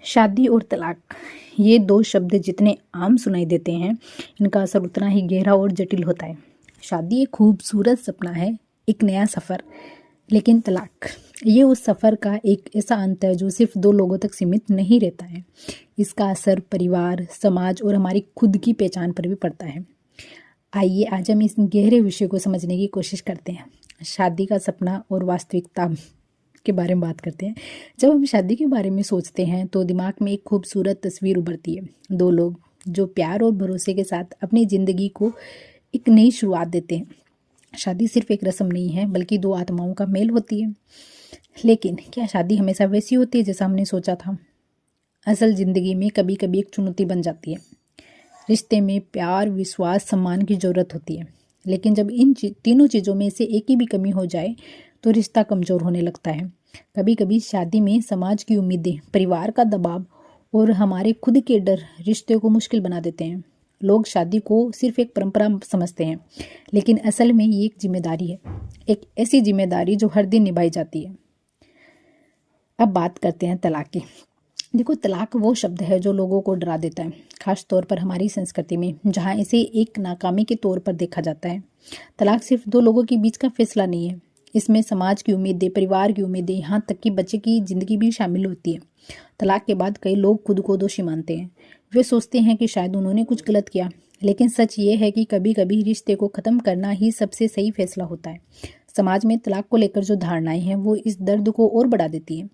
शादी और तलाक, ये दो शब्द जितने आम सुनाई देते हैं, इनका असर उतना ही गहरा और जटिल होता है। शादी एक खूबसूरत सपना है, एक नया सफ़र। लेकिन तलाक ये उस सफ़र का एक ऐसा अंत है जो सिर्फ दो लोगों तक सीमित नहीं रहता है। इसका असर परिवार, समाज और हमारी खुद की पहचान पर भी पड़ता है। आइए आज हम इस गहरे विषय को समझने की कोशिश करते हैं। शादी का सपना और वास्तविकता के बारे में बात करते हैं। जब हम शादी के बारे में सोचते हैं तो दिमाग में एक खूबसूरत तस्वीर उभरती है। दो लोग जो प्यार और भरोसे के साथ अपनी ज़िंदगी को एक नई शुरुआत देते हैं। शादी सिर्फ एक रस्म नहीं है, बल्कि दो आत्माओं का मेल होती है। लेकिन क्या शादी हमेशा वैसी होती है जैसा हमने सोचा था? असल ज़िंदगी में कभी कभी एक चुनौती बन जाती है। रिश्ते में प्यार, विश्वास, सम्मान की ज़रूरत होती है। लेकिन जब इन तीनों चीज़ों में से एक की भी कमी हो जाए तो रिश्ता कमज़ोर होने लगता है। कभी कभी शादी में समाज की उम्मीदें, परिवार का दबाव और हमारे खुद के डर रिश्ते को मुश्किल बना देते हैं। लोग शादी को सिर्फ एक परंपरा समझते हैं, लेकिन असल में ये एक जिम्मेदारी है। एक ऐसी जिम्मेदारी जो हर दिन निभाई जाती है। अब बात करते हैं तलाक की। देखो, तलाक वो शब्द है जो लोगों को डरा देता है, खास तौर पर हमारी संस्कृति में, जहाँ इसे एक नाकामी के तौर पर देखा जाता है। तलाक सिर्फ दो लोगों के बीच का फैसला नहीं है, इसमें समाज की उम्मीदें, परिवार की उम्मीदें, यहाँ तक कि बच्चे की ज़िंदगी भी शामिल होती है। तलाक के बाद कई लोग खुद को दोषी मानते हैं। वे सोचते हैं कि शायद उन्होंने कुछ गलत किया, लेकिन सच ये है कि कभी कभी रिश्ते को ख़त्म करना ही सबसे सही फैसला होता है। समाज में तलाक को लेकर जो धारणाएं हैं वो इस दर्द को और बढ़ा देती हैं।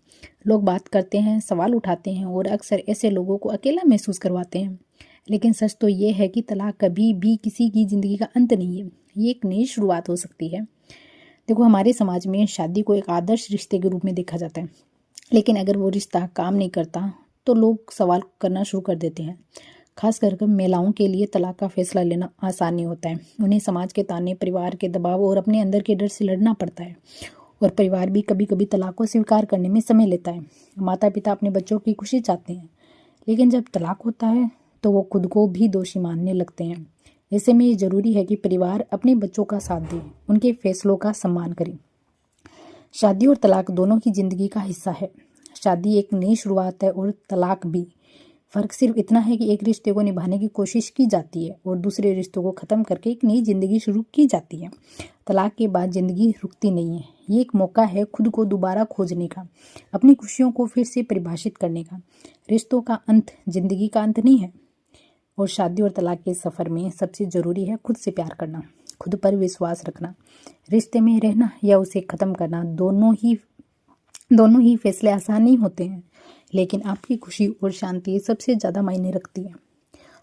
लोग बात करते हैं, सवाल उठाते हैं और अक्सर ऐसे लोगों को अकेला महसूस करवाते हैं। लेकिन सच तो ये है कि तलाक कभी भी किसी की ज़िंदगी का अंत नहीं है, ये एक नई शुरुआत हो सकती है। देखो, हमारे समाज में शादी को एक आदर्श रिश्ते के रूप में देखा जाता है, लेकिन अगर वो रिश्ता काम नहीं करता तो लोग सवाल करना शुरू कर देते हैं। खास कर महिलाओं के लिए तलाक का फैसला लेना आसान नहीं होता है। उन्हें समाज के ताने, परिवार के दबाव और अपने अंदर के डर से लड़ना पड़ता है। और परिवार भी कभी कभी तलाक को स्वीकार करने में समय लेता है। माता पिता अपने बच्चों की खुशी चाहते हैं, लेकिन जब तलाक होता है तो वो खुद को भी दोषी मानने लगते हैं। ऐसे में ये ज़रूरी है कि परिवार अपने बच्चों का साथ दे, उनके फैसलों का सम्मान करे। शादी और तलाक दोनों की ज़िंदगी का हिस्सा है। शादी एक नई शुरुआत है और तलाक भी। फ़र्क सिर्फ इतना है कि एक रिश्ते को निभाने की कोशिश की जाती है और दूसरे रिश्तों को ख़त्म करके एक नई ज़िंदगी शुरू की जाती है। तलाक के बाद ज़िंदगी रुकती नहीं है, ये एक मौका है खुद को दोबारा खोजने का, अपनी खुशियों को फिर से परिभाषित करने का। रिश्तों का अंत ज़िंदगी का अंत नहीं है। और शादी और तलाक के सफ़र में सबसे ज़रूरी है खुद से प्यार करना, खुद पर विश्वास रखना। रिश्ते में रहना या उसे ख़त्म करना, दोनों ही फैसले आसान नहीं होते हैं, लेकिन आपकी खुशी और शांति सबसे ज़्यादा मायने रखती है।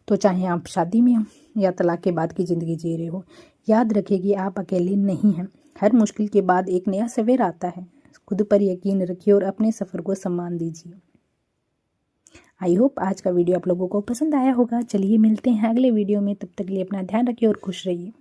तो चाहे आप शादी में हो या तलाक के बाद की ज़िंदगी जी रहे हो, याद रखें कि आप अकेले नहीं हैं। हर मुश्किल के बाद एक नया सवेरा आता है। खुद पर यकीन रखिए और अपने सफ़र को सम्मान दीजिए। आई होप आज का वीडियो आप लोगों को पसंद आया होगा। चलिए मिलते हैं अगले वीडियो में, तब तक के लिए अपना ध्यान रखिए और खुश रहिए।